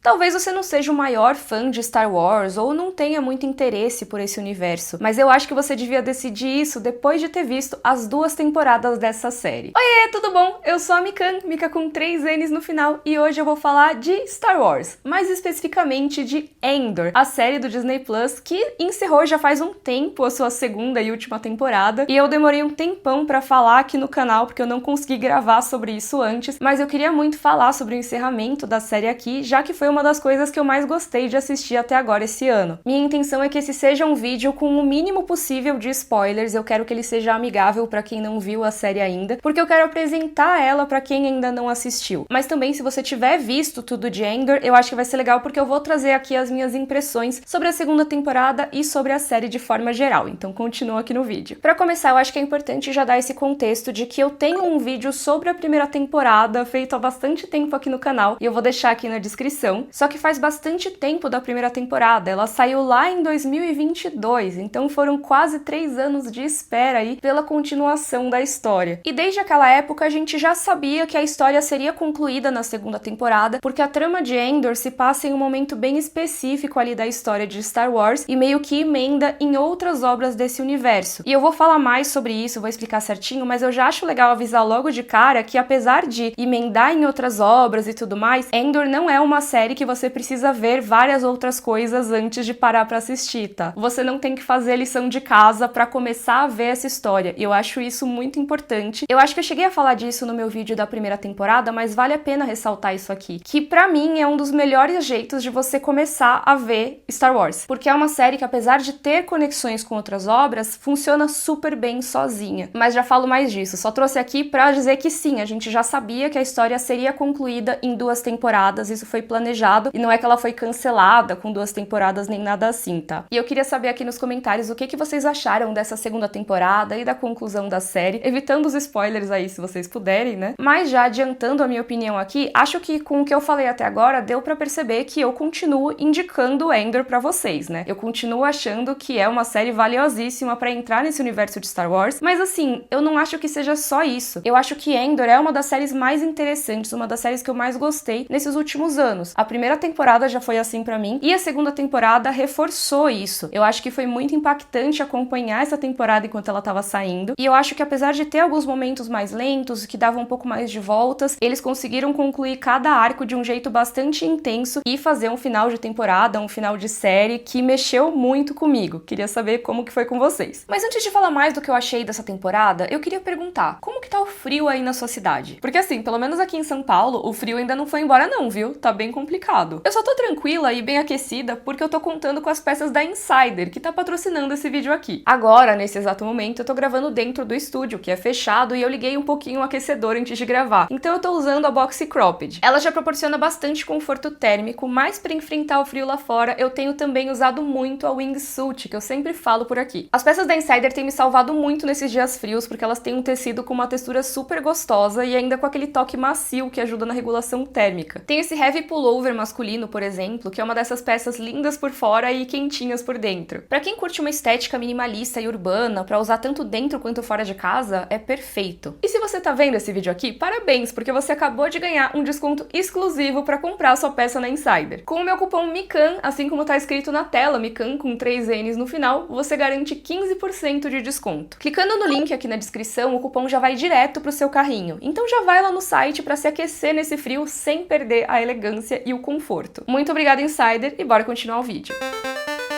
Talvez você não seja o maior fã de Star Wars ou não tenha muito interesse por esse universo, mas eu acho que você devia decidir isso depois de ter visto as 2 temporadas dessa série. Oiê, tudo bom? Eu sou a Mikan, Mika com 3 N's no final, e hoje eu vou falar de Star Wars, mais especificamente de Andor, a série do Disney Plus que encerrou já faz um tempo a sua 2ª e última temporada, e eu demorei um tempão pra falar aqui no canal porque eu não consegui gravar sobre isso antes, mas eu queria muito falar sobre o encerramento da série aqui, já que foi uma das coisas que eu mais gostei de assistir até agora esse ano. Minha intenção é que esse seja um vídeo com o mínimo possível de spoilers, eu quero que ele seja amigável pra quem não viu a série ainda, porque eu quero apresentar ela pra quem ainda não assistiu. Mas também, se você tiver visto tudo de Andor, eu acho que vai ser legal porque eu vou trazer aqui as minhas impressões sobre a 2ª temporada e sobre a série de forma geral, então continua aqui no vídeo. Pra começar, eu acho que é importante já dar esse contexto de que eu tenho um vídeo sobre a 1ª temporada feito há bastante tempo aqui no canal, e eu vou deixar aqui na descrição, só que faz bastante tempo da 1ª temporada, ela saiu lá em 2022, então foram quase 3 anos de espera aí pela continuação da história. E desde aquela época a gente já sabia que a história seria concluída na 2ª temporada, porque a trama de Andor se passa em um momento bem específico ali da história de Star Wars e meio que emenda em outras obras desse universo. E eu vou falar mais sobre isso, vou explicar certinho, mas eu já acho legal avisar logo de cara que apesar de emendar em outras obras e tudo mais, Andor não é uma série que você precisa ver várias outras coisas antes de parar pra assistir, tá? Você não tem que fazer lição de casa pra começar a ver essa história, e eu acho isso muito importante. Eu acho que eu cheguei a falar disso no meu vídeo da 1ª temporada, mas vale a pena ressaltar isso aqui, que pra mim é um dos melhores jeitos de você começar a ver Star Wars, porque é uma série que apesar de ter conexões com outras obras, funciona super bem sozinha. Mas já falo mais disso, só trouxe aqui pra dizer que sim, a gente já sabia que a história seria concluída em 2 temporadas, isso foi planejado, e não é que ela foi cancelada com 2 temporadas nem nada assim, tá? E eu queria saber aqui nos comentários o que vocês acharam dessa 2ª temporada e da conclusão da série, evitando os spoilers aí se vocês puderem, né? Mas já adiantando a minha opinião aqui, acho que com o que eu falei até agora, deu pra perceber que eu continuo indicando Andor pra vocês, né? Eu continuo achando que é uma série valiosíssima pra entrar nesse universo de Star Wars, mas assim, eu não acho que seja só isso. Eu acho que Andor é uma das séries mais interessantes, uma das séries que eu mais gostei nesses últimos anos. A 1ª temporada já foi assim pra mim, e a 2ª temporada reforçou isso. Eu acho que foi muito impactante acompanhar essa temporada enquanto ela tava saindo, e eu acho que apesar de ter alguns momentos mais lentos, que davam um pouco mais de voltas, eles conseguiram concluir cada arco de um jeito bastante intenso e fazer um final de temporada, um final de série que mexeu muito comigo. Queria saber como que foi com vocês. Mas antes de falar mais do que eu achei dessa temporada, eu queria perguntar, como que tá o frio aí na sua cidade? Porque assim, pelo menos aqui em São Paulo, o frio ainda não foi embora não, viu? Tá bem complicado. Eu só tô tranquila e bem aquecida porque eu tô contando com as peças da Insider, que tá patrocinando esse vídeo aqui. Agora, nesse exato momento, eu tô gravando dentro do estúdio, que é fechado, e eu liguei um pouquinho o aquecedor antes de gravar. Então eu tô usando a Boxy Cropped. Ela já proporciona bastante conforto térmico, mas pra enfrentar o frio lá fora, eu tenho também usado muito a Wingsuit, que eu sempre falo por aqui. As peças da Insider têm me salvado muito nesses dias frios, porque elas têm um tecido com uma textura super gostosa e ainda com aquele toque macio que ajuda na regulação térmica. Tem esse heavy pullover masculino, por exemplo, que é uma dessas peças lindas por fora e quentinhas por dentro. Pra quem curte uma estética minimalista e urbana, pra usar tanto dentro quanto fora de casa, é perfeito. E se você tá vendo esse vídeo aqui, parabéns, porque você acabou de ganhar um desconto exclusivo pra comprar sua peça na Insider. Com o meu cupom MIKAN, assim como tá escrito na tela, MIKAN com 3 N's no final, você garante 15% de desconto. Clicando no link aqui na descrição, o cupom já vai direto pro seu carrinho. Então já vai lá no site pra se aquecer nesse frio sem perder a elegância e o conforto. Muito obrigada, Insider, e bora continuar o vídeo.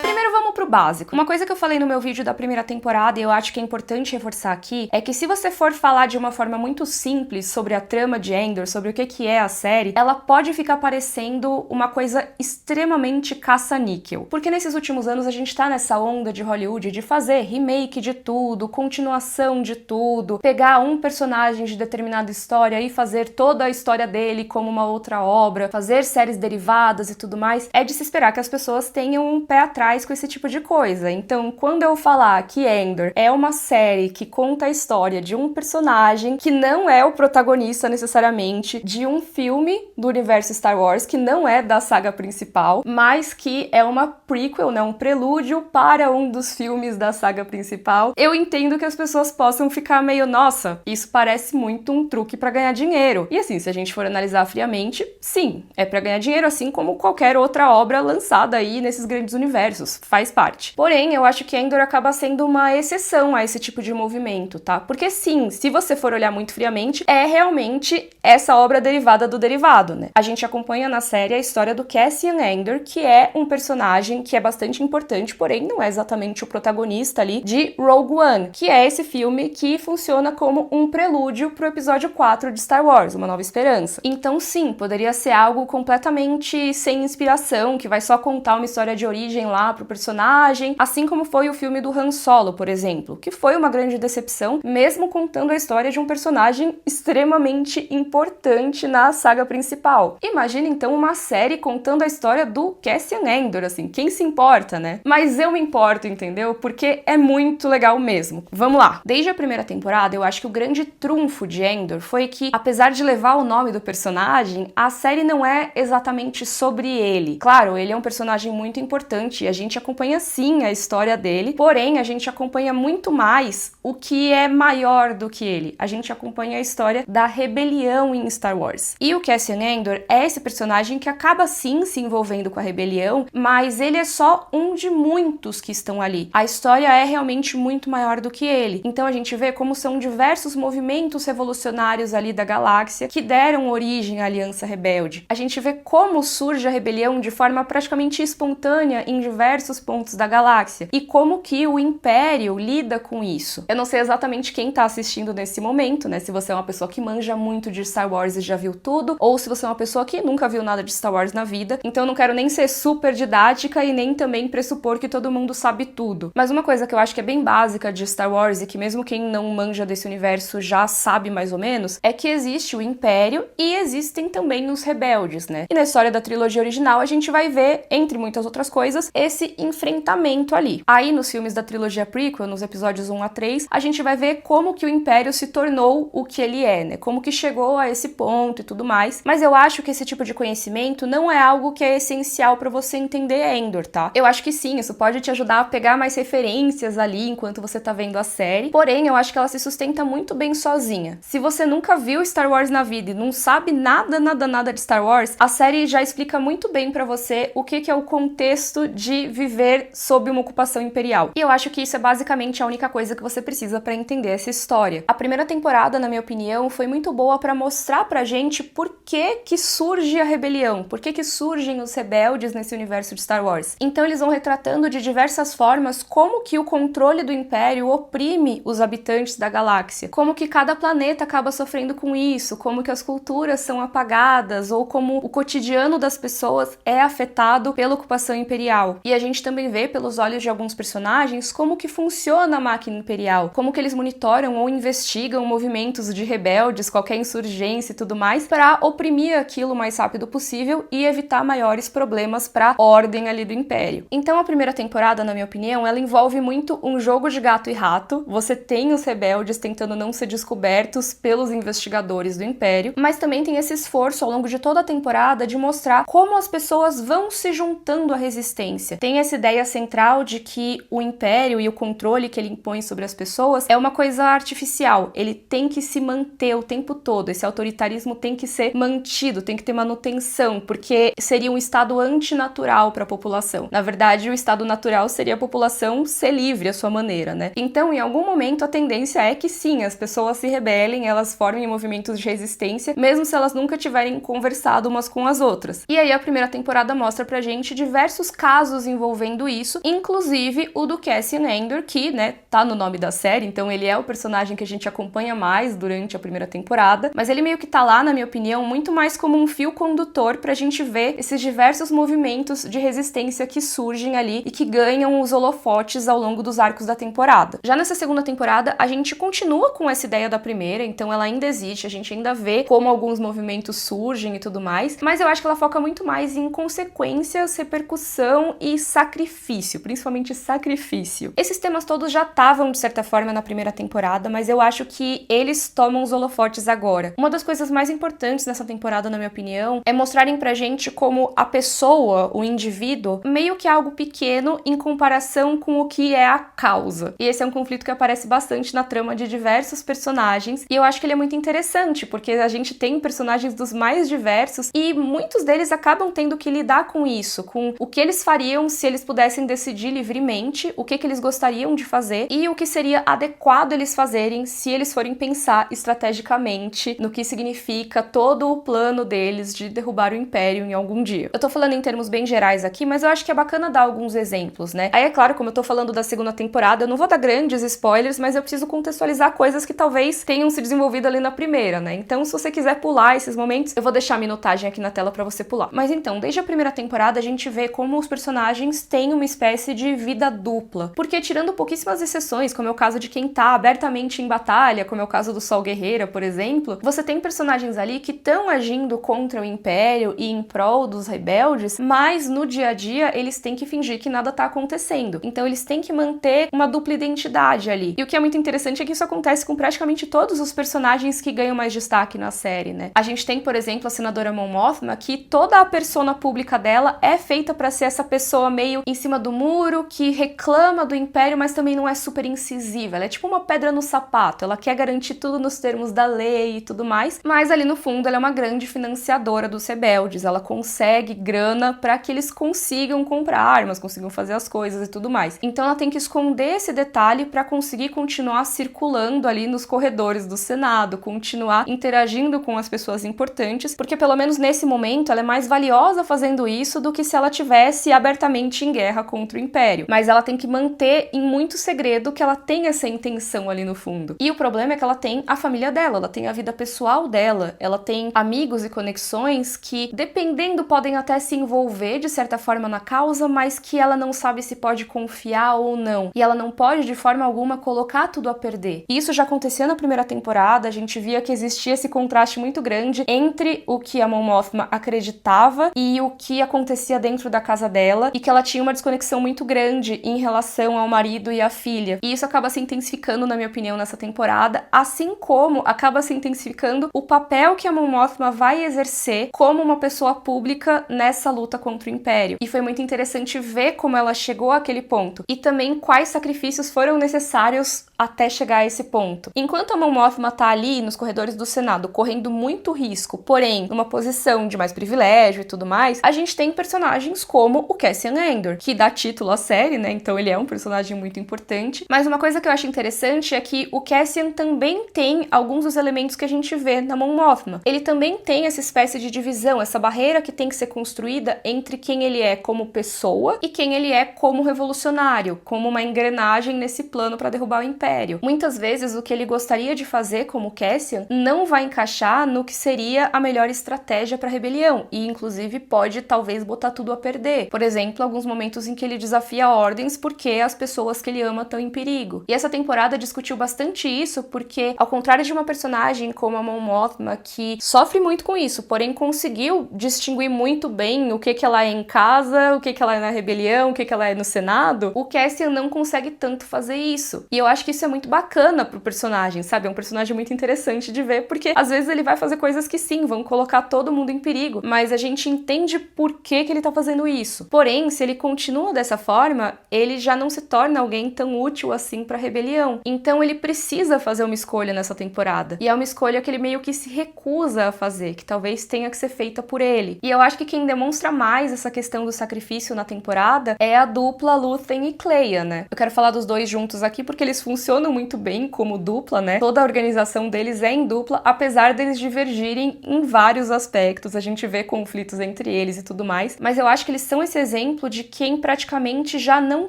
Primeiro vamos pro básico. Uma coisa que eu falei no meu vídeo da 1ª temporada e eu acho que é importante reforçar aqui é que se você for falar de uma forma muito simples sobre a trama de Andor, sobre o que é a série, ela pode ficar parecendo uma coisa extremamente caça-níquel. Porque nesses últimos anos a gente tá nessa onda de Hollywood de fazer remake de tudo, continuação de tudo, pegar um personagem de determinada história e fazer toda a história dele como uma outra obra, fazer séries derivadas e tudo mais. É de se esperar que as pessoas tenham um pé atrás com esse tipo de coisa. Então, quando eu falar que Andor é uma série que conta a história de um personagem que não é o protagonista necessariamente de um filme do universo Star Wars, que não é da saga principal, mas que é uma prequel, né, um prelúdio para um dos filmes da saga principal, eu entendo que as pessoas possam ficar meio, nossa, isso parece muito um truque para ganhar dinheiro. E assim, se a gente for analisar friamente, sim, é para ganhar dinheiro, assim como qualquer outra obra lançada aí nesses grandes universos, faz parte. Porém, eu acho que Andor acaba sendo uma exceção a esse tipo de movimento, tá? Porque sim, se você for olhar muito friamente, é realmente essa obra derivada do derivado, né? A gente acompanha na série a história do Cassian Andor, que é um personagem que é bastante importante, porém não é exatamente o protagonista ali de Rogue One, que é esse filme que funciona como um prelúdio pro episódio 4 de Star Wars, Uma Nova Esperança. Então sim, poderia ser algo completamente sem inspiração, que vai só contar uma história de origem lá pro personagem, assim como foi o filme do Han Solo, por exemplo, que foi uma grande decepção, mesmo contando a história de um personagem extremamente importante na saga principal. Imagina então uma série contando a história do Cassian Andor, assim, quem se importa, né? Mas eu me importo, entendeu? Porque é muito legal mesmo. Vamos lá. Desde a primeira temporada, eu acho que o grande trunfo de Andor foi que, apesar de levar o nome do personagem, a série não é exatamente sobre ele. Claro, ele é um personagem muito importante e a gente acompanha sim a história dele, porém a gente acompanha muito mais o que é maior do que ele. A gente acompanha a história da rebelião em Star Wars. E o Cassian Andor é esse personagem que acaba sim se envolvendo com a rebelião, mas ele é só um de muitos que estão ali. A história é realmente muito maior do que ele. Então a gente vê como são diversos movimentos revolucionários ali da galáxia que deram origem à Aliança Rebelde. A gente vê como surge a rebelião de forma praticamente espontânea em diversos pontos da galáxia e como que o Império lida com isso. Eu não sei exatamente quem tá assistindo nesse momento, né? Se você é uma pessoa que manja muito de Star Wars e já viu tudo, ou se você é uma pessoa que nunca viu nada de Star Wars na vida. Então eu não quero nem ser super didática e nem também pressupor que todo mundo sabe tudo. Mas uma coisa que eu acho que é bem básica de Star Wars e que mesmo quem não manja desse universo já sabe mais ou menos, é que existe o Império e existem também os rebeldes, né? E na história da trilogia original a gente vai ver, entre muitas outras coisas, esse enfrentamento ali. Aí nos filmes da trilogia prequel, nos episódios 1 a 3, a gente vai ver como que o Império se tornou o que ele é, né? Como que chegou a esse ponto e tudo mais. Mas eu acho que esse tipo de conhecimento não é algo que é essencial para você entender Andor, tá? Eu acho que sim, isso pode te ajudar a pegar mais referências ali enquanto você tá vendo a série. Porém, eu acho que ela se sustenta muito bem sozinha. Se você nunca viu Star Wars na vida e não sabe nada de Star Wars, a série já explica muito bem para você o que é o contexto de viver sob uma ocupação imperial. E eu acho que isso é basicamente a única coisa que você precisa para entender essa história. A primeira temporada, na minha opinião, foi muito boa para mostrar pra gente por que surge a rebelião, por que surgem os rebeldes nesse universo de Star Wars. Então eles vão retratando de diversas formas como que o controle do Império oprime os habitantes da galáxia, como que cada planeta acaba sofrendo com isso, como que as culturas são apagadas ou como o cotidiano das pessoas é afetado pela ocupação imperial. E a gente também vê pelos olhos de alguns personagens como que funciona a máquina imperial, como que eles monitoram ou investigam movimentos de rebeldes, qualquer insurgência e tudo mais, para oprimir aquilo o mais rápido possível e evitar maiores problemas para a ordem ali do Império. Então a primeira temporada, na minha opinião, ela envolve muito um jogo de gato e rato. Você tem os rebeldes tentando não ser descobertos pelos investigadores do Império, mas também tem esse esforço ao longo de toda a temporada de mostrar como as pessoas vão se juntando à resistência. Tem essa ideia central de que o Império e o controle que ele impõe sobre as pessoas é uma coisa artificial. Ele tem que se manter o tempo todo. Esse autoritarismo tem que ser mantido, tem que ter manutenção, porque seria um estado antinatural para a população. Na verdade, o estado natural seria a população ser livre à sua maneira, né? Então, em algum momento, a tendência é que sim, as pessoas se rebelem, elas formem movimentos de resistência, mesmo se elas nunca tiverem conversado umas com as outras. E aí a primeira temporada mostra pra gente diversos casos envolvendo isso, inclusive o do Cassian Andor, que, né, tá no nome da série, então ele é o personagem que a gente acompanha mais durante a primeira temporada, mas ele meio que tá lá, na minha opinião, muito mais como um fio condutor pra gente ver esses diversos movimentos de resistência que surgem ali e que ganham os holofotes ao longo dos arcos da temporada. Já nessa segunda temporada, a gente continua com essa ideia da primeira, então ela ainda existe, a gente ainda vê como alguns movimentos surgem e tudo mais, mas eu acho que ela foca muito mais em consequências, repercussão e sacrifício sacrifício, principalmente sacrifício. Esses temas todos já estavam, de certa forma, na primeira temporada, mas eu acho que eles tomam os holofotes agora. Uma das coisas mais importantes nessa temporada, na minha opinião, é mostrarem pra gente como a pessoa, o indivíduo, meio que é algo pequeno em comparação com o que é a causa. E esse é um conflito que aparece bastante na trama de diversos personagens, e eu acho que ele é muito interessante, porque a gente tem personagens dos mais diversos, e muitos deles acabam tendo que lidar com isso, com o que eles fariam se eles pudessem decidir livremente, o que eles gostariam de fazer, e o que seria adequado eles fazerem se eles forem pensar estrategicamente no que significa todo o plano deles de derrubar o Império em algum dia. Eu tô falando em termos bem gerais aqui, mas eu acho que é bacana dar alguns exemplos, né? Aí é claro, como eu tô falando da segunda temporada, eu não vou dar grandes spoilers, mas eu preciso contextualizar coisas que talvez tenham se desenvolvido ali na primeira, né? Então, se você quiser pular esses momentos, eu vou deixar a minutagem aqui na tela pra você pular. Mas então, desde a primeira temporada, a gente vê como os personagens têm uma espécie de vida dupla. Porque tirando pouquíssimas exceções, como é o caso de quem tá abertamente em batalha, como é o caso do Sol Guerreira, por exemplo, você tem personagens ali que estão agindo contra o Império e em prol dos rebeldes, mas no dia a dia eles têm que fingir que nada tá acontecendo. Então eles têm que manter uma dupla identidade ali. E o que é muito interessante é que isso acontece com praticamente todos os personagens que ganham mais destaque na série, né? A gente tem, por exemplo, a senadora Mon Mothma, que toda a persona pública dela é feita pra ser essa pessoa meio em cima do muro, que reclama do Império, mas também não é super incisiva. Ela é tipo uma pedra no sapato, ela quer garantir tudo nos termos da lei e tudo mais, mas ali no fundo ela é uma grande financiadora dos rebeldes, ela consegue grana pra que eles consigam comprar armas, consigam fazer as coisas e tudo mais. Então ela tem que esconder esse detalhe pra conseguir continuar circulando ali nos corredores do Senado, continuar interagindo com as pessoas importantes, porque pelo menos nesse momento ela é mais valiosa fazendo isso do que se ela tivesse abertamente em guerra contra o Império. Mas ela tem que manter em muito segredo que ela tem essa intenção ali no fundo. E o problema é que ela tem a família dela, ela tem a vida pessoal dela, ela tem amigos e conexões que, dependendo, podem até se envolver de certa forma na causa, mas que ela não sabe se pode confiar ou não. E ela não pode de forma alguma colocar tudo a perder. E isso já acontecia na primeira temporada, a gente via que existia esse contraste muito grande entre o que a Mon Mothma acreditava e o que acontecia dentro da casa dela, e que ela tinha uma desconexão muito grande em relação ao marido e à filha. E isso acaba se intensificando, na minha opinião, nessa temporada, assim como acaba se intensificando o papel que a Mon Mothma vai exercer como uma pessoa pública nessa luta contra o Império. E foi muito interessante ver como ela chegou àquele ponto, e também quais sacrifícios foram necessários até chegar a esse ponto. Enquanto a Mon Mothma tá ali nos corredores do Senado, correndo muito risco, porém numa posição de mais privilégio e tudo mais, a gente tem personagens como o Cassian Andor, que dá título à série, né? Então ele é um personagem muito importante. Mas uma coisa que eu acho interessante é que o Cassian também tem alguns dos elementos que a gente vê na Mon Mothma. Ele também tem essa espécie de divisão, essa barreira que tem que ser construída entre quem ele é como pessoa e quem ele é como revolucionário, como uma engrenagem nesse plano para derrubar o Império. Muitas vezes o que ele gostaria de fazer como Cassian não vai encaixar no que seria a melhor estratégia para a rebelião, e inclusive pode talvez botar tudo a perder. Por exemplo, alguns momentos em que ele desafia ordens porque as pessoas que ele ama estão em perigo. E essa temporada discutiu bastante isso porque, ao contrário de uma personagem como a Mon Mothma, que sofre muito com isso, porém conseguiu distinguir muito bem o que ela é em casa, o que ela é na rebelião, o que ela é no Senado, o Cassian não consegue tanto fazer isso. E eu acho que isso é muito bacana pro personagem, sabe? É um personagem muito interessante de ver, porque às vezes ele vai fazer coisas que sim, vão colocar todo mundo em perigo, mas a gente entende por que ele tá fazendo isso. Porém, se ele continua dessa forma, ele já não se torna alguém tão útil assim pra rebelião. Então ele precisa fazer uma escolha nessa temporada. E é uma escolha que ele meio que se recusa a fazer, que talvez tenha que ser feita por ele. E eu acho que quem demonstra mais essa questão do sacrifício na temporada é a dupla Luthen e Kleya, né? Eu quero falar dos dois juntos aqui porque eles funcionam muito bem como dupla, né? Toda a organização deles é em dupla, apesar deles divergirem em vários aspectos. A gente vê conflitos entre eles e tudo mais, mas eu acho que eles são esse exemplo de quem praticamente já não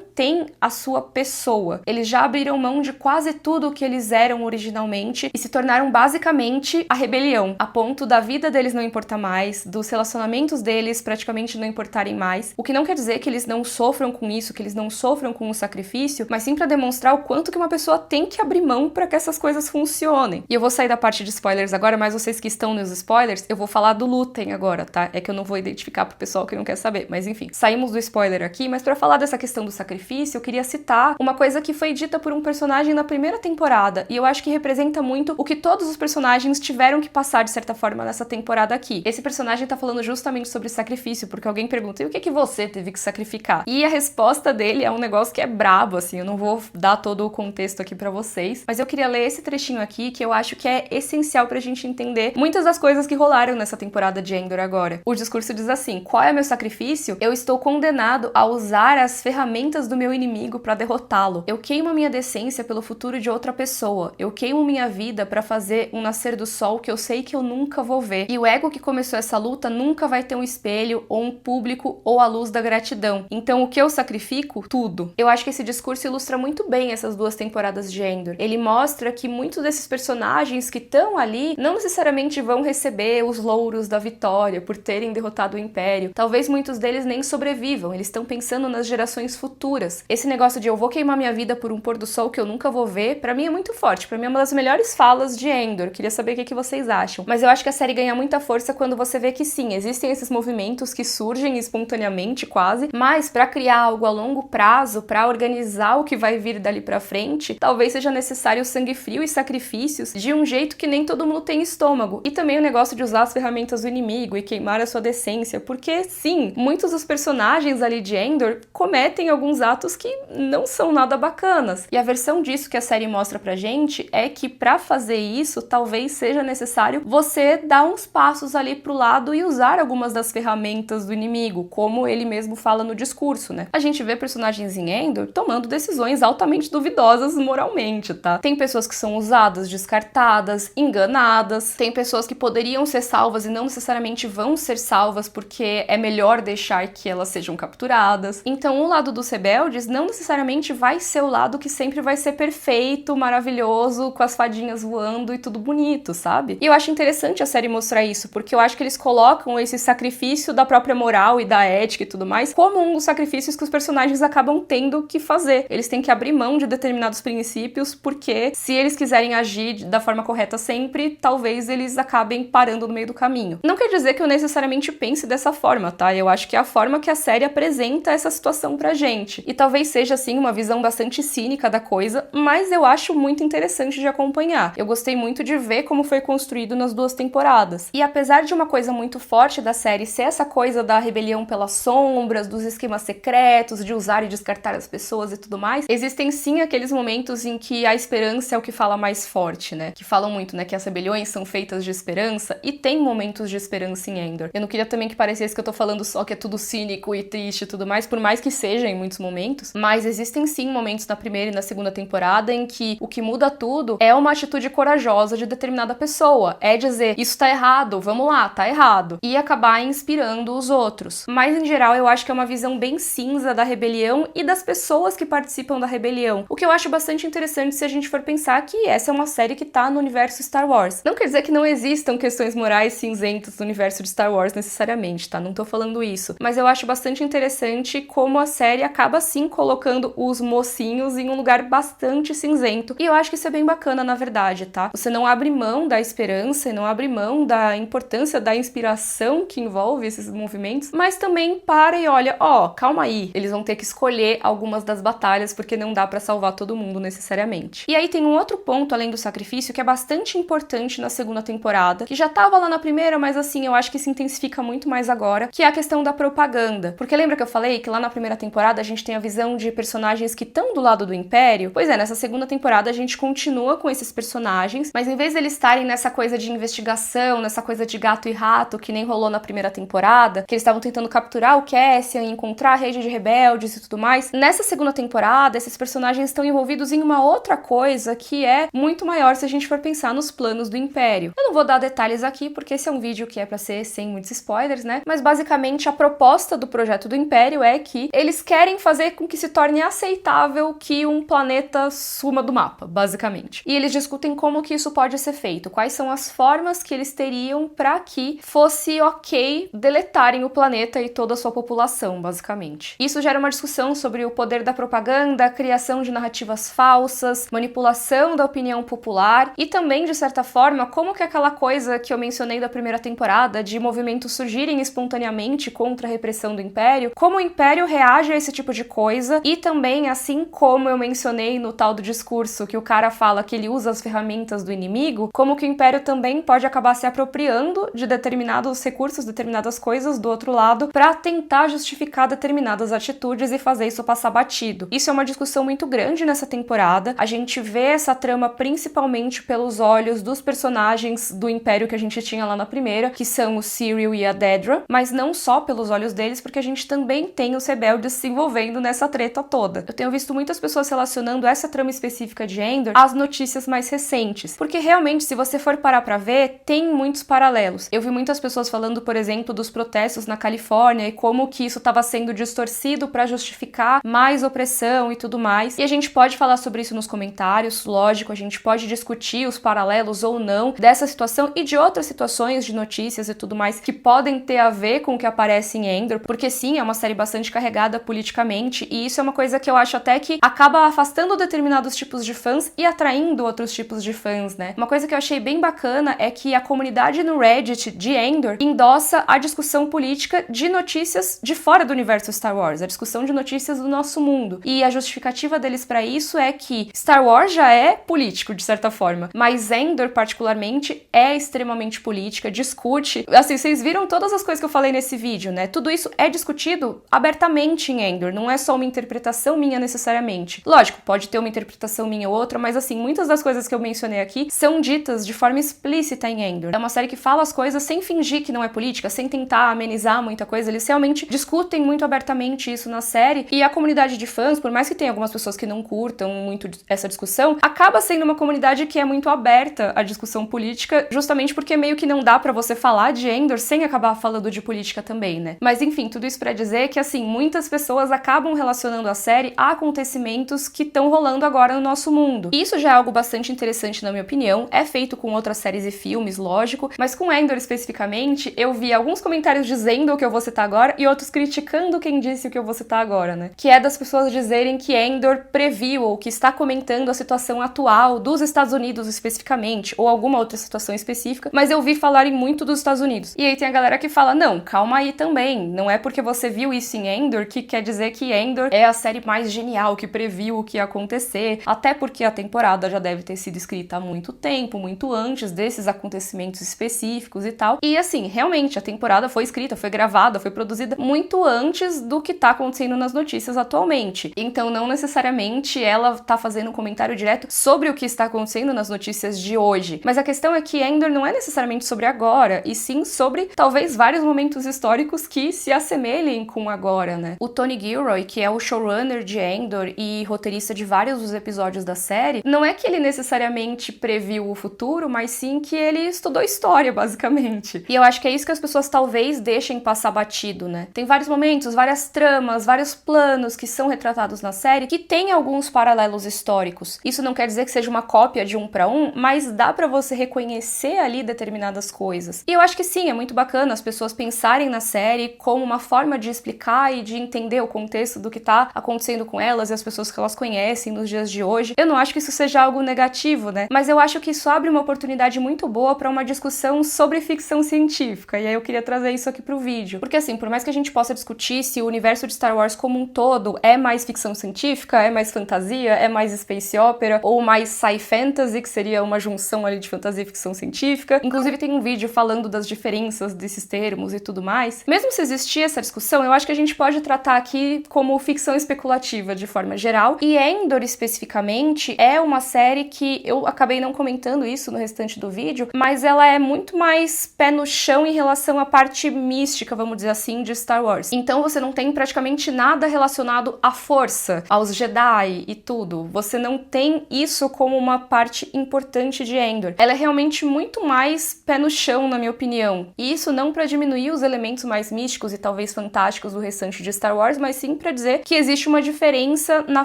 tem a sua pessoa. Eles já abriram mão de quase tudo o que eles eram originalmente e se tornaram basicamente a rebelião, a ponto da vida deles não importar mais, dos relacionamentos deles praticamente não importarem mais. O que não quer dizer que eles não sofram com isso, que eles não sofram com o sacrifício, mas sim pra demonstrar o quanto que uma pessoa tem que abrir mão pra que essas coisas funcionem. E eu vou sair da parte de spoilers agora, mas vocês que estão nos spoilers, eu vou falar do Luthen agora, tá? É que eu não vou identificar pro pessoal que não quer saber, mas enfim. Saímos do spoiler aqui aqui, mas pra falar dessa questão do sacrifício, eu queria citar uma coisa que foi dita por um personagem na primeira temporada, e eu acho que representa muito o que todos os personagens tiveram que passar, de certa forma, nessa temporada aqui. Esse personagem tá falando justamente sobre sacrifício, porque alguém pergunta, e o que você teve que sacrificar? E a resposta dele é um negócio que é brabo, assim, eu não vou dar todo o contexto aqui pra vocês, mas eu queria ler esse trechinho aqui, que eu acho que é essencial pra gente entender muitas das coisas que rolaram nessa temporada de Andor agora. O discurso diz assim: qual é meu sacrifício? Eu estou condenado a usar as ferramentas do meu inimigo pra derrotá-lo. Eu queimo minha decência pelo futuro de outra pessoa. Eu queimo minha vida pra fazer um nascer do sol que eu sei que eu nunca vou ver. E o ego que começou essa luta nunca vai ter um espelho ou um público ou a luz da gratidão. Então o que eu sacrifico? Tudo. Eu acho que esse discurso ilustra muito bem essas duas temporadas de Andor. Ele mostra que muitos desses personagens que estão ali não necessariamente vão receber os louros da vitória por terem derrotado o Império. Talvez muitos deles nem sobrevivam, eles estão pensando nas gerações futuras. Esse negócio de eu vou queimar minha vida por um pôr do sol que eu nunca vou ver, pra mim é muito forte, pra mim é uma das melhores falas de Andor. Queria saber o que vocês acham. Mas eu acho que a série ganha muita força quando você vê que sim, existem esses movimentos que surgem espontaneamente quase, mas pra criar algo a longo prazo, pra organizar o que vai vir dali pra frente, talvez seja necessário sangue frio e sacrifícios de um jeito que nem todo mundo tem estômago. E também o negócio de usar as ferramentas do inimigo e queimar a sua decência, porque sim, muitos dos personagens ali de Andor cometem alguns atos que não são nada bacanas. E a versão disso que a série mostra pra gente é que pra fazer isso, talvez seja necessário você dar uns passos ali pro lado e usar algumas das ferramentas do inimigo, como ele mesmo fala no discurso, né? A gente vê personagens em Andor tomando decisões altamente duvidosas moralmente, tá? Tem pessoas que são usadas, descartadas, enganadas, tem pessoas que poderiam ser salvas e não necessariamente vão ser salvas porque é melhor deixar que elas sejam capturadas. Então o lado dos rebeldes não necessariamente vai ser o lado que sempre vai ser perfeito, maravilhoso, com as fadinhas voando e tudo bonito, sabe? E eu acho interessante a série mostrar isso, porque eu acho que eles colocam esse sacrifício da própria moral e da ética e tudo mais como um dos sacrifícios que os personagens acabam tendo que fazer. Eles têm que abrir mão de determinados princípios, porque se eles quiserem agir da forma correta sempre, talvez eles acabem parando no meio do caminho. Não quer dizer que eu necessariamente pense dessa forma, tá? Eu acho que é a forma que a série apresenta essa situação pra gente. E talvez seja, assim, uma visão bastante cínica da coisa, mas eu acho muito interessante de acompanhar. Eu gostei muito de ver como foi construído nas duas temporadas. E apesar de uma coisa muito forte da série ser essa coisa da rebelião pelas sombras, dos esquemas secretos, de usar e descartar as pessoas e tudo mais, existem sim aqueles momentos em que a esperança é o que fala mais forte, né? Que falam muito, né? Que as rebeliões são feitas de esperança, e tem momentos de esperança em Andor. Eu não queria também que parecesse que eu tô falando só que é tudo cínico e triste e tudo mais, por mais que seja em muitos momentos, mas existem sim momentos na primeira e na segunda temporada em que o que muda tudo é uma atitude corajosa de determinada pessoa, é dizer, isso tá errado, vamos lá, tá errado, e acabar inspirando os outros. Mas em geral eu acho que é uma visão bem cinza da rebelião e das pessoas que participam da rebelião, o que eu acho bastante interessante se a gente for pensar que essa é uma série que tá no universo Star Wars. Não quer dizer que não existam questões morais cinzentas no universo de Star Wars necessariamente, tá? Não tô falando isso. Mas eu acho bastante interessante como a série acaba sim colocando os mocinhos em um lugar bastante cinzento. E eu acho que isso é bem bacana, na verdade, tá? Você não abre mão da esperança e não abre mão da importância da inspiração que envolve esses movimentos, mas também para e olha, ó, calma aí, eles vão ter que escolher algumas das batalhas porque não dá pra salvar todo mundo necessariamente. E aí tem um outro ponto além do sacrifício que é bastante importante na segunda temporada, que já tava lá na primeira, mas assim, eu acho que se intensifica muito mais agora, que é a questão da propaganda. Porque lembra que eu falei que lá na primeira temporada a gente tem a visão de personagens que estão do lado do Império? Pois é, nessa segunda temporada a gente continua com esses personagens, mas em vez deles estarem nessa coisa de investigação, nessa coisa de gato e rato, que nem rolou na primeira temporada, que eles estavam tentando capturar o Cassian, encontrar a rede de rebeldes e tudo mais, nessa segunda temporada esses personagens estão envolvidos em uma outra coisa que é muito maior se a gente for pensar nos planos do Império. Eu não vou dar detalhes aqui, porque esse é um vídeo que é pra ser sem muitos spoilers, né? Mas basicamente a proposta do projeto do Império é que eles querem fazer com que se torne aceitável que um planeta suma do mapa, basicamente. E eles discutem como que isso pode ser feito, quais são as formas que eles teriam pra que fosse ok deletarem o planeta e toda a sua população, basicamente. Isso gera uma discussão sobre o poder da propaganda, a criação de narrativas falsas, manipulação da opinião popular e também, de certa forma, como que aquela coisa que eu mencionei da primeira temporada de movimentos surgirem espontaneamente contra a repressão do Império, como Império reage a esse tipo de coisa e também, assim como eu mencionei no tal do discurso que o cara fala que ele usa as ferramentas do inimigo, como que o Império também pode acabar se apropriando de determinados recursos, determinadas coisas do outro lado para tentar justificar determinadas atitudes e fazer isso passar batido. Isso é uma discussão muito grande nessa temporada. A gente vê essa trama principalmente pelos olhos dos personagens do Império que a gente tinha lá na primeira, que são o Cyril e a Dedra, mas não só pelos olhos deles, porque a gente também tem os rebeldes se envolvendo nessa treta toda. Eu tenho visto muitas pessoas relacionando essa trama específica de Endor às notícias mais recentes, porque realmente, se você for parar pra ver, tem muitos paralelos. Eu vi muitas pessoas falando, por exemplo, dos protestos na Califórnia e como que isso estava sendo distorcido para justificar mais opressão e tudo mais. E a gente pode falar sobre isso nos comentários, lógico, a gente pode discutir os paralelos ou não dessa situação e de outras situações de notícias e tudo mais que podem ter a ver com o que aparece em Endor, porque sim, é uma série bastante carregada politicamente e isso é uma coisa que eu acho até que acaba afastando determinados tipos de fãs e atraindo outros tipos de fãs, né? Uma coisa que eu achei bem bacana é que a comunidade no Reddit de Endor endossa a discussão política de notícias de fora do universo Star Wars, a discussão de notícias do nosso mundo. E a justificativa deles pra isso é que Star Wars já é político, de certa forma, mas Endor, particularmente, é extremamente política, discute... Assim, vocês viram todas as coisas que eu falei nesse vídeo, né? Tudo isso é discutido abertamente em Endor, não é só uma interpretação minha necessariamente. Lógico, pode ter uma interpretação minha ou outra, mas assim, muitas das coisas que eu mencionei aqui são ditas de forma explícita em Endor. É uma série que fala as coisas sem fingir que não é política, sem tentar amenizar muita coisa, eles realmente discutem muito abertamente isso na série, e a comunidade de fãs, por mais que tenha algumas pessoas que não curtam muito essa discussão, acaba sendo uma comunidade que é muito aberta à discussão política, justamente porque meio que não dá pra você falar de Endor sem acabar falando de política também, né? Mas enfim, tudo isso pra dizer que, assim, muitas pessoas acabam relacionando a série a acontecimentos que estão rolando agora no nosso mundo. E isso já é algo bastante interessante, na minha opinião, é feito com outras séries e filmes, lógico, mas com Endor especificamente, eu vi alguns comentários dizendo o que eu vou citar agora e outros criticando quem disse o que eu vou citar agora, né? Que é das pessoas dizerem que Endor previu ou que está comentando a situação atual dos Estados Unidos especificamente, ou alguma outra situação específica, mas eu vi falarem muito dos Estados Unidos. E aí tem a galera que fala, não, calma aí também, não é porque você viu isso em Endor que quer dizer que Endor é a série mais genial, que previu o que ia acontecer, até porque a temporada já deve ter sido escrita há muito tempo, muito antes desses acontecimentos específicos e tal. E assim, realmente, a temporada foi escrita, foi gravada, foi produzida muito antes do que tá acontecendo nas notícias atualmente. Então, não necessariamente ela tá fazendo um comentário direto sobre o que está acontecendo nas notícias de hoje. Mas a questão é que Endor não é necessariamente sobre agora, e sim sobre, talvez, vários momentos históricos que se assemelhem com agora, né? O Tony Gilroy, que é o showrunner de Endor e roteirista de vários dos episódios da série, não é que ele necessariamente previu o futuro, mas sim que ele estudou história, basicamente. E eu acho que é isso que as pessoas talvez deixem passar batido, né? Tem vários momentos, várias tramas, vários planos que são retratados na série que tem alguns paralelos históricos. Isso não quer dizer que seja uma cópia de um pra um, mas dá pra você reconhecer ali determinadas coisas. E eu acho que sim, é muito bacana as pessoas pensarem na série como uma forma de explicar e de entender o contexto do que tá acontecendo com elas e as pessoas que elas conhecem nos dias de hoje. Eu não acho que isso seja algo negativo, né? Mas eu acho que isso abre uma oportunidade muito boa pra uma discussão sobre ficção científica. E aí eu queria trazer isso aqui pro vídeo. Porque assim, por mais que a gente possa discutir se o universo de Star Wars como um todo é mais ficção científica, é mais fantasia, é mais space opera, ou mais sci-fantasy, que seria uma junção ali de fantasia e ficção científica. Inclusive tem um vídeo falando das diferenças desses termos e tudo mais. Mesmo se existir essa discussão, eu acho que a gente pode tratar aqui como ficção especulativa de forma geral. E Endor, especificamente, é uma série que eu acabei não comentando isso no restante do vídeo, mas ela é muito mais pé no chão em relação à parte mística, vamos dizer assim, de Star Wars. Então você não tem praticamente nada relacionado à força, aos Jedi e tudo. Você não tem isso como uma parte importante de Endor. Ela é realmente muito mais pé no chão, na minha opinião. E isso não pra diminuir os elementos mais místicos e talvez fantásticos do restante de Star Wars, mas sim pra dizer que existe uma diferença na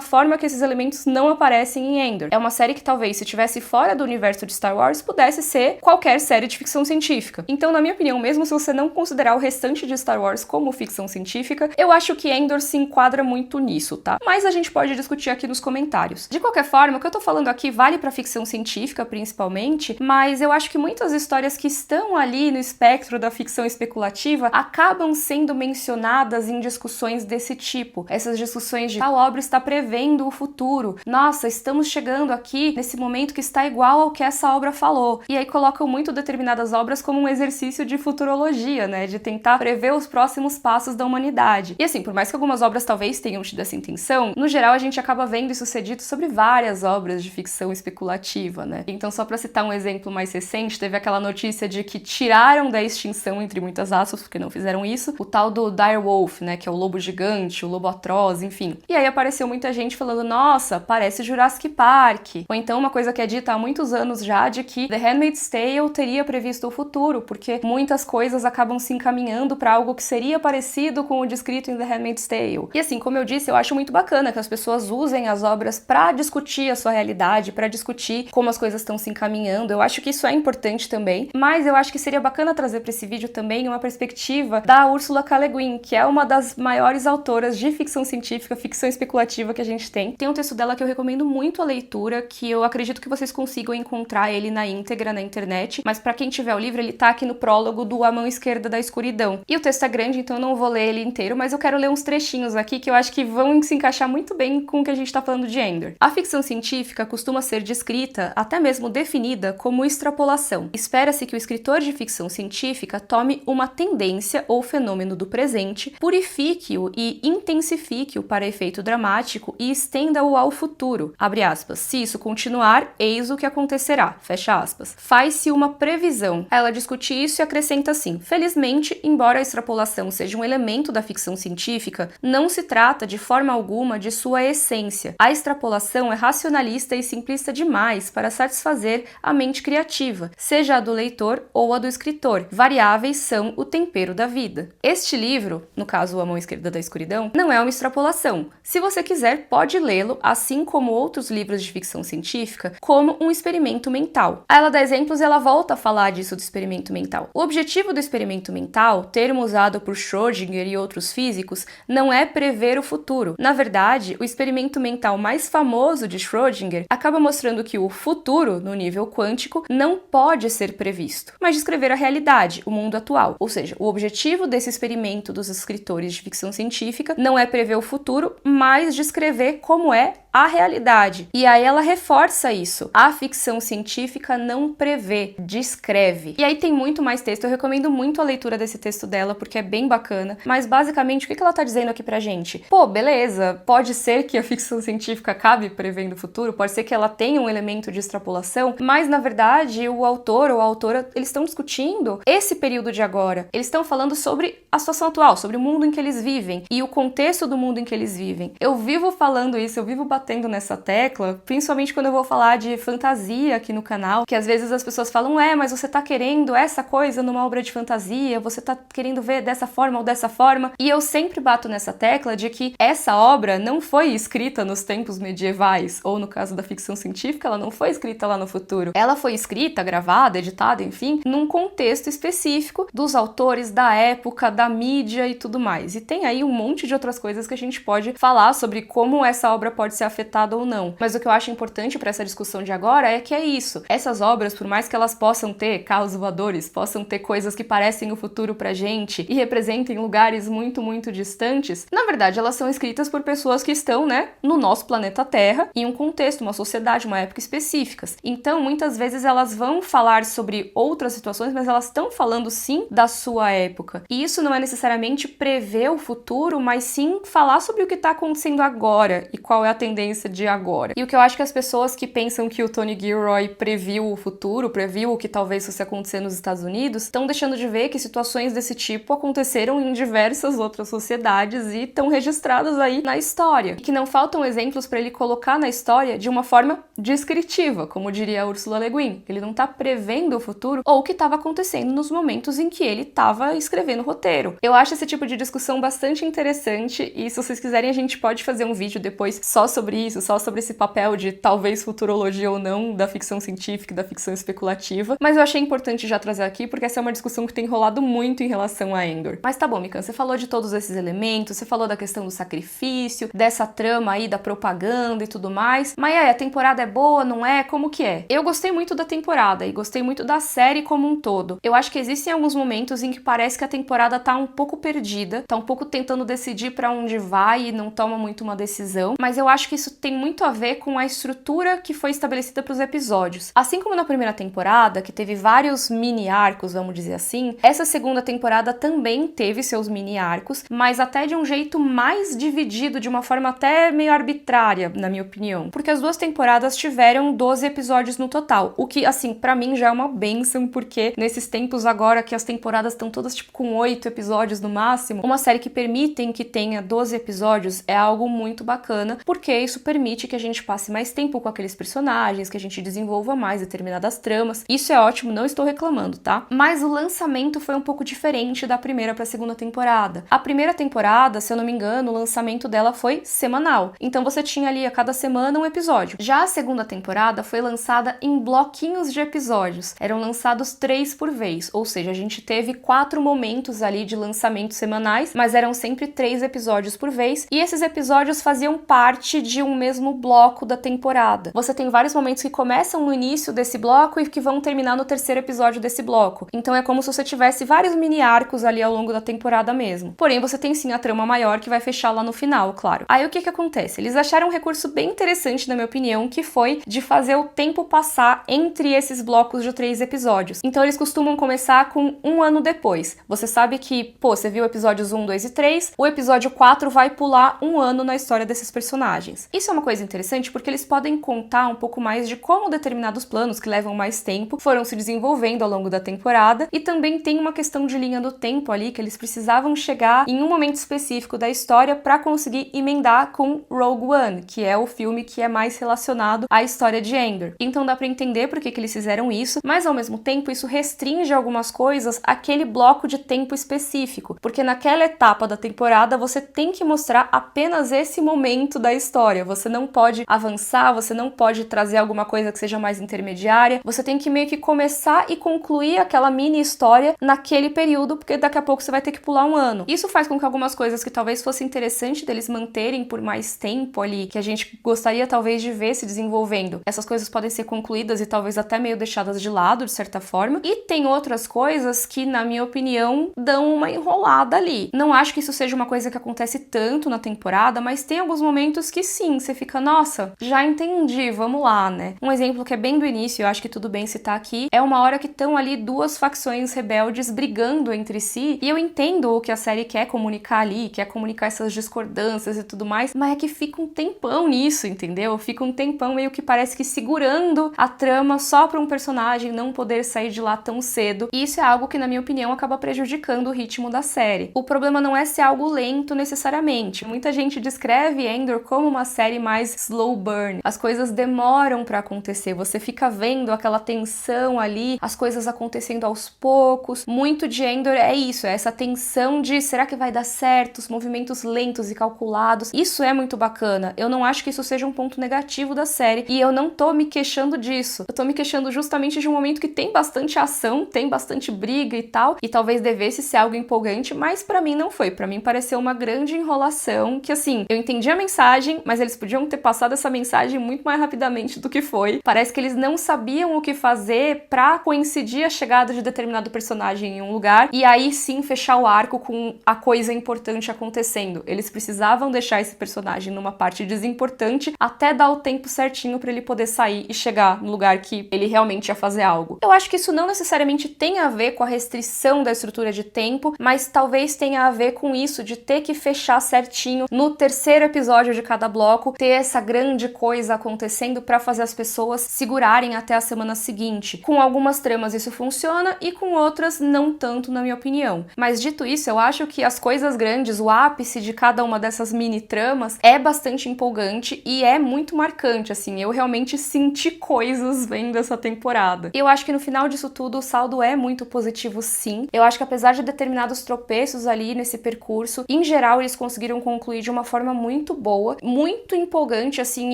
forma que esses elementos não aparecem em Endor. É uma série que talvez, se estivesse fora do universo de Star Wars, pudesse ser qualquer série de ficção científica. Então, na minha opinião, mesmo se você não considerar o restante de Star Wars como ficção científica, eu acho que Endor se enquadra muito nisso, tá? Mas a gente pode discutir aqui nos comentários. De qualquer forma, o que eu tô falando aqui vale pra ficção científica, principalmente, mas eu acho que muitas histórias que estão ali no espectro da ficção especulativa acabam sendo mencionadas interessadas em discussões desse tipo. Essas discussões de tal obra está prevendo o futuro. Nossa, estamos chegando aqui nesse momento que está igual ao que essa obra falou. E aí colocam muito determinadas obras como um exercício de futurologia, né? De tentar prever os próximos passos da humanidade. E assim, por mais que algumas obras talvez tenham tido essa intenção, no geral a gente acaba vendo isso ser dito sobre várias obras de ficção especulativa, né? Então, só para citar um exemplo mais recente, teve aquela notícia de que tiraram da extinção, entre muitas aspas, porque não fizeram isso, o tal do dire wolf, né? Que é o lobo gigante, o lobo atroz, enfim. E aí apareceu muita gente falando, nossa, parece Jurassic Park. Ou então uma coisa que é dita há muitos anos já, de que The Handmaid's Tale teria previsto o futuro, porque muitas coisas acabam se encaminhando para algo que seria parecido com o descrito em The Handmaid's Tale. E assim, como eu disse, eu acho muito bacana que as pessoas usem as obras para discutir a sua realidade, para discutir como as coisas estão se encaminhando. Eu acho que isso é importante também, mas eu acho que seria bacana trazer para esse vídeo também uma perspectiva da Ursula K. Le Guin, que é uma das maiores autoras de ficção científica, ficção especulativa que a gente tem. Tem um texto dela que eu recomendo muito a leitura, que eu acredito que vocês consigam encontrar ele na íntegra na internet, mas para quem tiver o livro, ele tá aqui no prólogo do A Mão Esquerda da Escuridão. E o texto é grande, então eu não vou ler ele inteiro, mas eu quero ler uns trechinhos aqui que eu acho que vão se encaixar muito bem com o que a gente tá falando de Endor. A ficção científica costuma ser descrita, até mesmo definida, como extrapolação. Espera-se que o escritor de ficção científica tome uma tendência ou fenômeno do presente, purifique-o e intensifique-o para efeito dramático e estenda-o ao futuro. Abre aspas. Se isso continuar, eis o que acontecerá. Fecha aspas. Faz-se uma previsão. Ela discute isso e acrescenta assim: felizmente, embora a extrapolação seja um elemento da ficção científica, não se trata de forma alguma de sua essência. A extrapolação é racionalista e simplista demais para satisfazer a mente criativa, seja a do leitor ou a do escritor. Variáveis são o tempero da vida. Este livro, no caso A Mão Esquerda da Escuridão, não é uma extrapolação. Se você quiser, pode lê-lo, assim como outros livros de ficção científica, como um experimento mental. Aí ela dá exemplos e ela volta a falar disso do experimento mental. O objetivo do experimento mental, termo usado por Schrödinger e outros físicos, não é prever o futuro. Na verdade, o experimento mental mais famoso de Schrödinger acaba mostrando que o futuro, no nível quântico, não pode ser previsto, mas descrever a realidade, o mundo atual. Ou seja, o objetivo desse experimento dos escritores de ficção científica não é prever o futuro, mas descrever como é a realidade. E aí ela reforça isso. A ficção científica não prevê, descreve. E aí tem muito mais texto, eu recomendo muito a leitura desse texto dela, porque é bem bacana. Mas basicamente, o que ela tá dizendo aqui pra gente? Pô, beleza, pode ser que a ficção científica acabe prevendo o futuro, pode ser que ela tenha um elemento de extrapolação, mas na verdade o autor ou a autora, eles estão discutindo esse período de agora. Eles estão falando sobre a situação atual, sobre o mundo em que eles vivem e o contexto do mundo em que eles vivem. Eu vivo falando isso, eu vivo batendo nessa tecla, principalmente quando eu vou falar de fantasia aqui no canal, que às vezes as pessoas falam, mas você tá querendo essa coisa numa obra de fantasia, você tá querendo ver dessa forma ou dessa forma, e eu sempre bato nessa tecla de que essa obra não foi escrita nos tempos medievais, ou no caso da ficção científica, ela não foi escrita lá no futuro. Ela foi escrita, gravada, editada, enfim, num contexto específico dos autores da época, da mídia e tudo mais. E tem aí um monte de outras coisas que a gente pode falar sobre como essa obra pode ser afetada ou não. Mas o que eu acho importante para essa discussão de agora é que é isso. Essas obras, por mais que elas possam ter carros voadores, possam ter coisas que parecem o futuro pra gente e representem lugares muito, muito distantes, na verdade elas são escritas por pessoas que estão, no nosso planeta Terra, em um contexto, uma sociedade, uma época específicas. Então, muitas vezes elas vão falar sobre outras situações, mas elas estão falando sim da sua época. E isso não é necessariamente prever o futuro, mas sim falar sobre o que está acontecendo agora e qual é a tendência de agora. E o que eu acho que as pessoas que pensam que o Tony Gilroy previu o futuro, previu o que talvez fosse acontecer nos Estados Unidos, estão deixando de ver que situações desse tipo aconteceram em diversas outras sociedades e estão registradas aí na história. E que não faltam exemplos para ele colocar na história de uma forma descritiva, como diria a Ursula Le Guin. Ele não está prevendo o futuro ou o que estava acontecendo nos momentos em que ele estava escrevendo o roteiro. Eu acho esse tipo de discussão bastante interessante e se vocês quiserem a gente pode fazer um vídeo depois só sobre sobre isso, só sobre esse papel de talvez futurologia ou não da ficção científica e da ficção especulativa, mas eu achei importante já trazer aqui porque essa é uma discussão que tem rolado muito em relação a Endor. Mas tá bom, Mikan, você falou de todos esses elementos, você falou da questão do sacrifício, dessa trama aí da propaganda e tudo mais, mas a temporada é boa, não é? Como que é? Eu gostei muito da temporada e gostei muito da série como um todo. Eu acho que existem alguns momentos em que parece que a temporada tá um pouco perdida, tá um pouco tentando decidir pra onde vai e não toma muito uma decisão, mas eu acho que isso tem muito a ver com a estrutura que foi estabelecida pros episódios. Assim como na primeira temporada, que teve vários mini arcos, vamos dizer assim, essa segunda temporada também teve seus mini arcos, mas até de um jeito mais dividido, de uma forma até meio arbitrária, na minha opinião. Porque as duas temporadas tiveram 12 episódios no total, o que, assim, pra mim já é uma bênção, porque nesses tempos agora que as temporadas estão todas, tipo, com 8 episódios no máximo, uma série que permitem que tenha 12 episódios é algo muito bacana, porque isso permite que a gente passe mais tempo com aqueles personagens, que a gente desenvolva mais determinadas tramas. Isso é ótimo, não estou reclamando, tá? Mas o lançamento foi um pouco diferente da primeira pra segunda temporada. A primeira temporada, se eu não me engano, o lançamento dela foi semanal. Então você tinha ali a cada semana um episódio. Já a segunda temporada foi lançada em bloquinhos de episódios. Eram lançados 3 por vez, ou seja, a gente teve 4 momentos ali de lançamentos semanais, mas eram sempre 3 episódios por vez, e esses episódios faziam parte de um mesmo bloco da temporada. Você tem vários momentos que começam no início desse bloco e que vão terminar no terceiro episódio desse bloco. Então é como se você tivesse vários mini arcos ali ao longo da temporada mesmo. Porém, você tem sim a trama maior que vai fechar lá no final, claro. Aí o que que acontece? Eles acharam um recurso bem interessante, na minha opinião, que foi de fazer o tempo passar entre esses blocos de 3 episódios. Então eles costumam começar com um ano depois. Você sabe que, pô, você viu episódios 1, 2 e 3, o episódio 4 vai pular um ano na história desses personagens. Isso é uma coisa interessante porque eles podem contar um pouco mais de como determinados planos que levam mais tempo foram se desenvolvendo ao longo da temporada, e também tem uma questão de linha do tempo ali que eles precisavam chegar em um momento específico da história para conseguir emendar com Rogue One, que é o filme que é mais relacionado à história de Endor. Então dá para entender por que eles fizeram isso, mas ao mesmo tempo isso restringe algumas coisas àquele bloco de tempo específico, porque naquela etapa da temporada você tem que mostrar apenas esse momento da história, você não pode avançar, você não pode trazer alguma coisa que seja mais intermediária, você tem que meio que começar e concluir aquela mini história naquele período, porque daqui a pouco você vai ter que pular um ano. Isso faz com que algumas coisas que talvez fosse interessante deles manterem por mais tempo ali, que a gente gostaria talvez de ver se desenvolvendo, essas coisas podem ser concluídas e talvez até meio deixadas de lado, de certa forma, e tem outras coisas que, na minha opinião, dão uma enrolada ali. Não acho que isso seja uma coisa que acontece tanto na temporada, mas tem alguns momentos que sim, você fica, nossa, já entendi, vamos lá, né? Um exemplo que é bem do início, eu acho que tudo bem citar aqui, é uma hora que estão ali duas facções rebeldes brigando entre si, e eu entendo o que a série quer comunicar ali, quer comunicar essas discordâncias e tudo mais, mas é que fica um tempão nisso, entendeu? Fica um tempão meio que parece que segurando a trama só para um personagem não poder sair de lá tão cedo, e isso é algo que, na minha opinião, acaba prejudicando o ritmo da série. O problema não é ser algo lento necessariamente. Muita gente descreve Endor como uma série mais slow burn. As coisas demoram para acontecer, você fica vendo aquela tensão ali, as coisas acontecendo aos poucos. Muito de Endor é isso, é essa tensão de será que vai dar certo, os movimentos lentos e calculados. Isso é muito bacana. Eu não acho que isso seja um ponto negativo da série, e eu não tô me queixando disso. Eu tô me queixando justamente de um momento que tem bastante ação, tem bastante briga e tal, e talvez devesse ser algo empolgante, mas pra mim não foi. Pra mim pareceu uma grande enrolação, que assim, eu entendi a mensagem, mas eles podiam ter passado essa mensagem muito mais rapidamente do que foi. Parece que eles não sabiam o que fazer pra coincidir a chegada de determinado personagem em um lugar, e aí sim fechar o arco com a coisa importante acontecendo. Eles precisavam deixar esse personagem numa parte desimportante até dar o tempo certinho pra ele poder sair e chegar no lugar que ele realmente ia fazer algo. Eu acho que isso não necessariamente tem a ver com a restrição da estrutura de tempo, mas talvez tenha a ver com isso de ter que fechar certinho no terceiro episódio de cada bloco, ter essa grande coisa acontecendo pra fazer as pessoas segurarem até a semana seguinte. Com algumas tramas isso funciona e com outras não tanto, na minha opinião. Mas dito isso, eu acho que as coisas grandes, o ápice de cada uma dessas mini tramas é bastante empolgante e é muito marcante, assim, eu realmente senti coisas vendo essa temporada. E eu acho que no final disso tudo o saldo é muito positivo, sim. Eu acho que apesar de determinados tropeços ali nesse percurso, em geral eles conseguiram concluir de uma forma muito boa, muito muito empolgante, assim,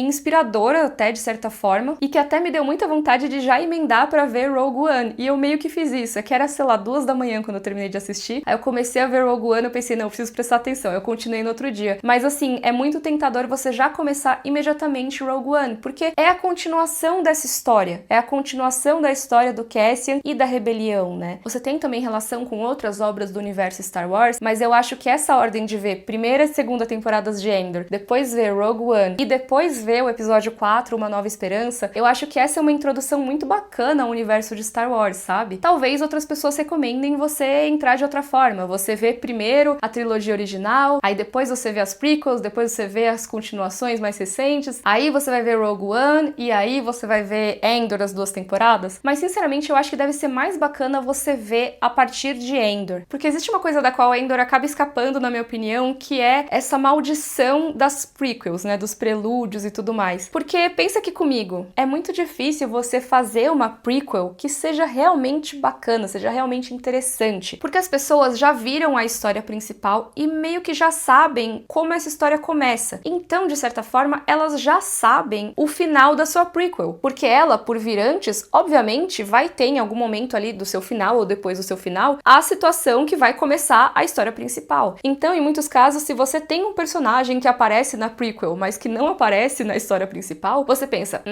inspiradora até, de certa forma, e que até me deu muita vontade de já emendar pra ver Rogue One, e eu meio que fiz isso, é que era, sei lá, 2 da manhã quando eu terminei de assistir, aí eu comecei a ver Rogue One, eu pensei, não, eu preciso prestar atenção, eu continuei no outro dia. Mas assim, é muito tentador você já começar imediatamente Rogue One, porque é a continuação dessa história, é a continuação da história do Cassian e da rebelião, né? Você tem também relação com outras obras do universo Star Wars, mas eu acho que essa ordem de ver primeira e segunda temporadas de Andor, depois ver Rogue One e depois ver o episódio 4, Uma Nova Esperança, eu acho que essa é uma introdução muito bacana ao universo de Star Wars, sabe? Talvez outras pessoas recomendem você entrar de outra forma, você vê primeiro a trilogia original, aí depois você vê as prequels, depois você vê as continuações mais recentes, aí você vai ver Rogue One e aí você vai ver Andor as 2 temporadas, mas sinceramente eu acho que deve ser mais bacana você ver a partir de Andor, porque existe uma coisa da qual Andor acaba escapando, na minha opinião, que é essa maldição das prequels, né, dos prelúdios e tudo mais. Porque pensa aqui comigo, é muito difícil você fazer uma prequel que seja realmente bacana, seja realmente interessante, porque as pessoas já viram a história principal e meio que já sabem como essa história começa. Então, de certa forma, elas já sabem o final da sua prequel, porque ela, por vir antes, obviamente, vai ter em algum momento ali do seu final ou depois do seu final, a situação que vai começar a história principal. Então, em muitos casos, se você tem um personagem que aparece na prequel, mas que não aparece na história principal, você pensa,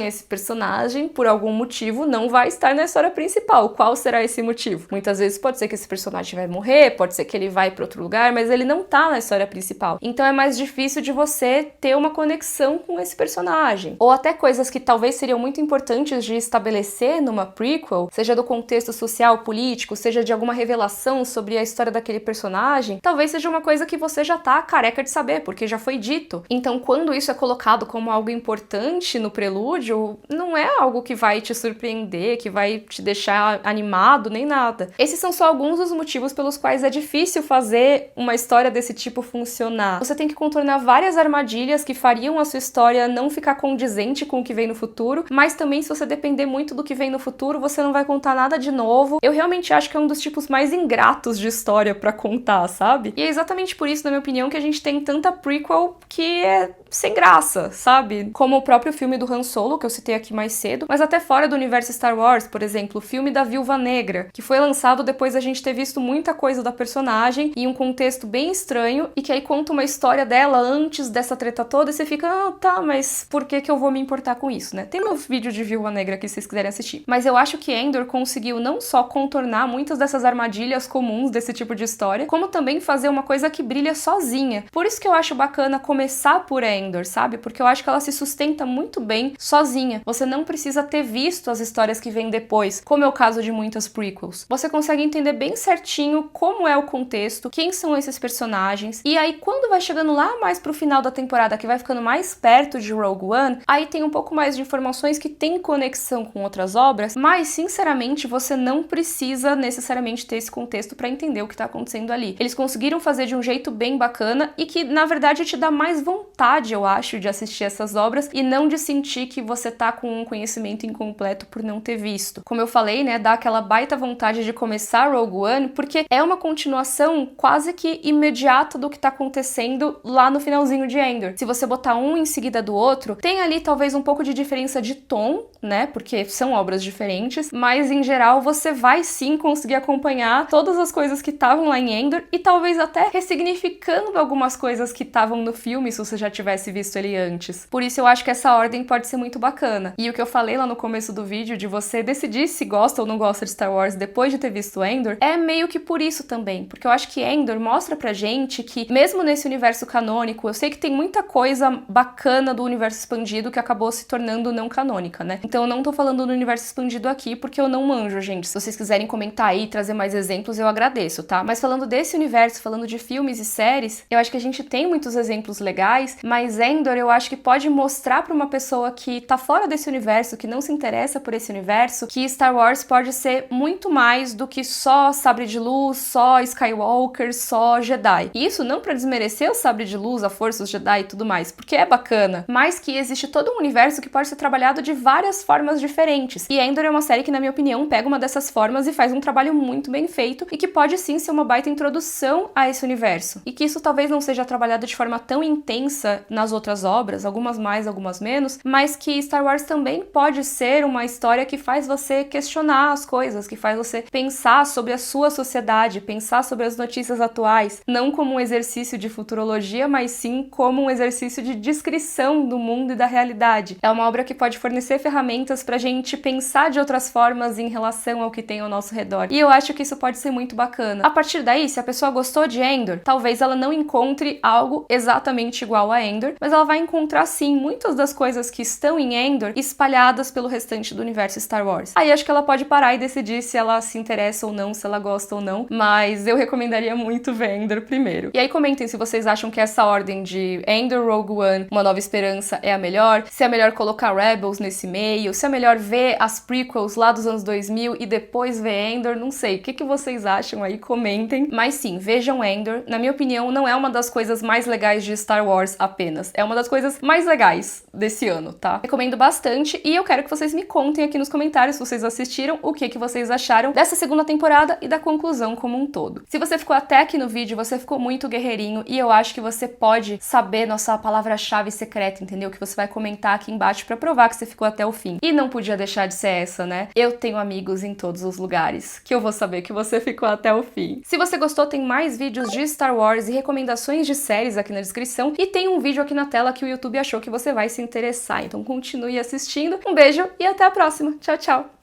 esse personagem, por algum motivo, não vai estar na história principal. Qual será esse motivo? Muitas vezes pode ser que esse personagem vai morrer, pode ser que ele vai para outro lugar, mas ele não tá na história principal. Então é mais difícil de você ter uma conexão com esse personagem. Ou até coisas que talvez seriam muito importantes de estabelecer numa prequel, seja do contexto social, político, seja de alguma revelação sobre a história daquele personagem, talvez seja uma coisa que você já tá careca de saber, porque já foi dito. Então, quando isso é colocado como algo importante no prelúdio, não é algo que vai te surpreender, que vai te deixar animado, nem nada. Esses são só alguns dos motivos pelos quais é difícil fazer uma história desse tipo funcionar. Você tem que contornar várias armadilhas que fariam a sua história não ficar condizente com o que vem no futuro, mas também se você depender muito do que vem no futuro, você não vai contar nada de novo. Eu realmente acho que é um dos tipos mais ingratos de história pra contar, sabe? E é exatamente por isso, na minha opinião, que a gente tem tanta prequel que é sem graça, sabe? Como o próprio filme do Han Solo, que eu citei aqui mais cedo, mas até fora do universo Star Wars, por exemplo, o filme da Viúva Negra, que foi lançado depois da gente ter visto muita coisa da personagem em um contexto bem estranho, e que aí conta uma história dela antes dessa treta toda, e você fica, tá, mas por que eu vou me importar com isso, né? Tem meu vídeo de Viúva Negra aqui se vocês quiserem assistir. Mas eu acho que Andor conseguiu não só contornar muitas dessas armadilhas comuns desse tipo de história, como também fazer uma coisa que brilha sozinha. Por isso que eu acho bacana começar por Andor, sabe? Porque eu acho que ela se sustenta muito bem sozinha. Você não precisa ter visto as histórias que vêm depois, como é o caso de muitas prequels. Você consegue entender bem certinho como é o contexto, quem são esses personagens, e aí quando vai chegando lá mais pro final da temporada, que vai ficando mais perto de Rogue One, aí tem um pouco mais de informações que tem conexão com outras obras, mas sinceramente você não precisa necessariamente ter esse contexto para entender o que tá acontecendo ali. Eles conseguiram fazer de um jeito bem bacana e que na verdade te dá mais vontade, eu acho, de assistir essas obras e não de sentir que você tá com um conhecimento incompleto por não ter visto. Como eu falei, né, dá aquela baita vontade de começar Rogue One, porque é uma continuação quase que imediata do que tá acontecendo lá no finalzinho de Andor. Se você botar um em seguida do outro, tem ali talvez um pouco de diferença de tom, né, porque são obras diferentes, mas em geral você vai sim conseguir acompanhar todas as coisas que estavam lá em Andor e talvez até ressignificando algumas coisas que estavam no filme se você já tivesse visto ele antes. Por isso eu acho que essa ordem pode ser muito bacana. E o que eu falei lá no começo do vídeo de você decidir se gosta ou não gosta de Star Wars depois de ter visto Andor, é meio que por isso também, porque eu acho que Andor mostra pra gente que mesmo nesse universo canônico, eu sei que tem muita coisa bacana do universo expandido que acabou se tornando não canônica, né? Então eu não tô falando do universo expandido aqui porque eu não manjo, gente. Se vocês quiserem comentar aí e trazer mais exemplos, eu agradeço, tá? Mas falando desse universo, falando de filmes e séries, eu acho que a gente tem muitos exemplos legais, mas Andor eu acho que pode mostrar pra uma pessoa que tá fora desse universo, que não se interessa por esse universo, que Star Wars pode ser muito mais do que só sabre de luz, só Skywalker, só Jedi. E isso não pra desmerecer o sabre de luz, a força, os Jedi e tudo mais, porque é bacana, mas que existe todo um universo que pode ser trabalhado de várias formas diferentes. E Andor é uma série que, na minha opinião, pega uma dessas formas e faz um trabalho muito bem feito e que pode sim ser uma baita introdução a esse universo. E que isso talvez não seja trabalhado de forma tão intensa pensa nas outras obras, algumas mais, algumas menos, mas que Star Wars também pode ser uma história que faz você questionar as coisas, que faz você pensar sobre a sua sociedade, pensar sobre as notícias atuais, não como um exercício de futurologia, mas sim como um exercício de descrição do mundo e da realidade. É uma obra que pode fornecer ferramentas pra gente pensar de outras formas em relação ao que tem ao nosso redor. E eu acho que isso pode ser muito bacana. A partir daí, se a pessoa gostou de Endor, talvez ela não encontre algo exatamente igual a Endor, mas ela vai encontrar sim muitas das coisas que estão em Endor espalhadas pelo restante do universo Star Wars. Aí acho que ela pode parar e decidir se ela se interessa ou não, se ela gosta ou não, mas eu recomendaria muito ver Endor primeiro. E aí comentem se vocês acham que essa ordem de Endor, Rogue One, Uma Nova Esperança é a melhor, se é melhor colocar Rebels nesse meio, se é melhor ver as prequels lá dos anos 2000 e depois ver Endor, não sei. O que vocês acham aí? Comentem. Mas sim, vejam Endor. Na minha opinião, não é uma das coisas mais legais de Star Wars apenas. É uma das coisas mais legais desse ano, tá? Recomendo bastante e eu quero que vocês me contem aqui nos comentários se vocês assistiram, o que vocês acharam dessa segunda temporada e da conclusão como um todo. Se você ficou até aqui no vídeo, você ficou muito guerreirinho e eu acho que você pode saber nossa palavra-chave secreta, entendeu? Que você vai comentar aqui embaixo pra provar que você ficou até o fim. E não podia deixar de ser essa, né? Eu tenho amigos em todos os lugares, que eu vou saber que você ficou até o fim. Se você gostou, tem mais vídeos de Star Wars e recomendações de séries aqui na descrição e tem um vídeo aqui na tela que o YouTube achou que você vai se interessar. Então continue assistindo. Um beijo e até a próxima. Tchau, tchau!